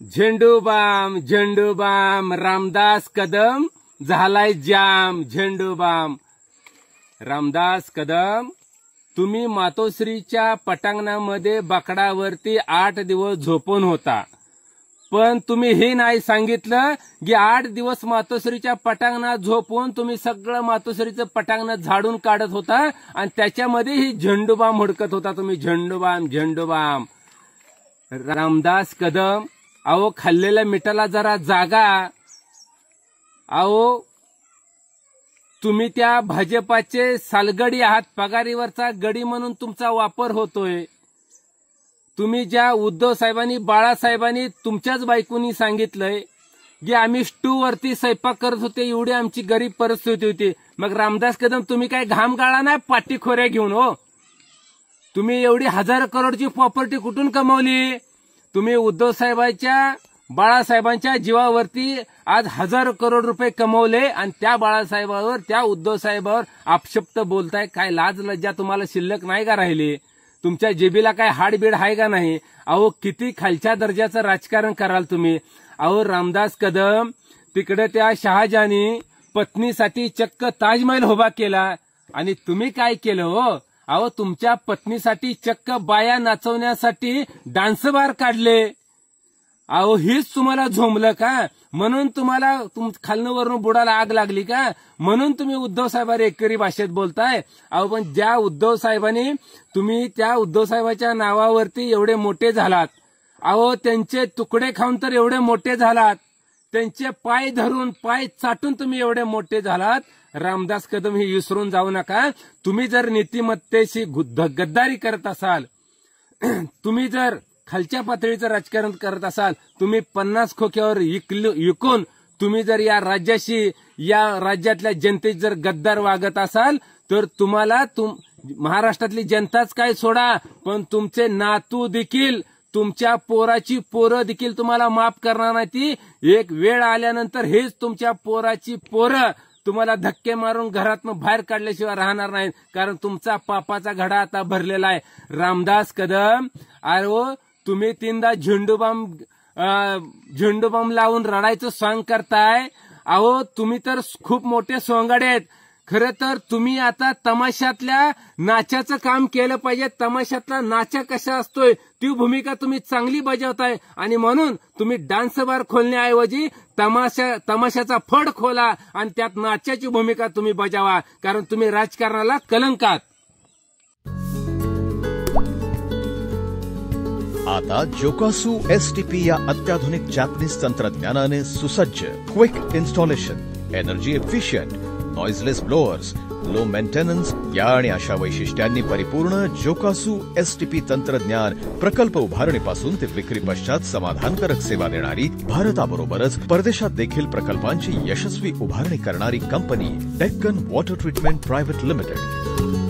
झेंडूबाम झेंडूबाम रामदास कदम झालाय जाम झेंडूबाम। रामदास कदम, तुम्ही मातोश्रीच्या पटांगणामध्ये बाकडावरती 8 दिवस झोपून होता, पण तुम्ही हे नाही सांगितलं की 8 दिवस मातोश्रीच्या पटांगणात झोपून तुम्ही सगळं मातोश्रीचं पटांगण झाडून काढत होता आणि त्याच्यामध्ये ही झेंडूबाम हुडकत होता तुम्ही। झेंडूबाम झेंडूबाम। रामदास कदम, अहो खाल्लेल्या मिठाला जरा जागा। अहो तुम्ही त्या भाजपाचे सालगडी आहात, पगारीवरचा गडी म्हणून तुमचा वापर होतोय। तुम्ही ज्या उद्धव साहेबांनी बाळासाहेबांनी तुमच्याच बायकोनी सांगितलंय की आम्ही स्टूवरती स्वयंपाक करत होते, एवढी आमची गरीब परिस्थिती होती। मग रामदास कदम, तुम्ही काय घाम गाळा नाही पाठीखोऱ्या घेऊन हो? तुम्ही एवढी 1000 करोडची प्रॉपर्टी कुठून कमवली? तुम्ही उद्धव साहेबांच्या बाळासाहेबांच्या जीवावरती आज 1000 करोड रुपये कमवले आणि त्या बाळासाहेबावर, त्या उद्धव साहेबावर अपशब्द बोलताय। काय लाज लज्जा तुम्हाला शिल्लक नाही का राहिली? तुमच्या जेबीला काय हाडबीड आहे का नाही? अहो किती खालच्या दर्जाचं राजकारण कराल तुम्ही। अहो रामदास कदम, तिकडे त्या शहाजहानी पत्नीसाठी चक्क ताजमहल उभा केला आणि तुम्ही काय केलं हो? अहो तुमच्या पत्नीसाठी चक्क बाया नाचवण्यासाठी डान्स बार काढले। अहो हीच तुम्हाला झोंबलं का? म्हणून तुम्हाला खालनं वरून बुडाला आग लागली का? म्हणून तुम्ही उद्धव साहेबांवर एकरी भाषेत बोलताय। अहो पण ज्या उद्धव साहेबांनी, तुम्ही त्या उद्धव साहेबांच्या नावावरती एवढे मोठे झालात, अहो त्यांचे तुकडे खाऊन तर एवढे मोठे झालात, त्यांचे पाय धरून पाय चाटून तुम्ही एवढे मोठे झालात। रामदास कदम, हे विसरून जाऊ नका। तुम्ही जर नीतिमत्तेशी गद्दारी करत असाल, तुम्ही जर खालच्या पातळीचं राजकारण करत असाल, तुम्ही 50 खोक्यावर विकून तुम्ही जर या राज्याशी, या राज्यातल्या जनतेची जर गद्दार वागत असाल, तर तुम्हाला महाराष्ट्रातली जनताच काय सोडा, पण तुमचे नातू देखील, तुमच्या पोराची पोरं देखील तुम्हाला माफ करणार नाही। ती एक वेळ आल्यानंतर हेच तुमच्या पोराची पोरं तुम्हाला धक्के मारून घरातून बाहेर काढल्याशिवाय राहणार नाहीत, कारण तुमचा पापाचा घडा आता भरलेला आहे। रामदास कदम, अरे तुम्ही 3दा झेंडूबाम लावून रडायचं सॉंग करताय। अहो तुम्ही तर खूप मोठे सोंगाडे आहेत। खरं तर तुम्ही आता तमाशातल्या नाचाचं काम केलं पाहिजे। तमाशातला नाचा कसा असतोय ती भूमिका तुम्ही चांगली बजावताय आणि म्हणून तुम्ही डान्स बार खोलण्याऐवजी तमाशाचा फड खोला आणि त्यात नाचाची भूमिका तुम्ही बजावा, कारण तुम्ही राजकारणाला कलंकात। आता जोकासू STP या अत्याधुनिक जॅपनीज तंत्रज्ञानाने सुसज्ज, quick installation, energy efficient, noiseless blowers, low maintenance या आणि अशा वैशिष्ट्यांनी परिपूर्ण जोकासू STP तंत्रज्ञान प्रकल्प उभारणीपासून ते विक्री पश्चात समाधानकारक सेवा देणारी, भारताबरोबरच परदेशात देखील प्रकल्पांची यशस्वी उभारणी करणारी company Deccan water treatment private limited.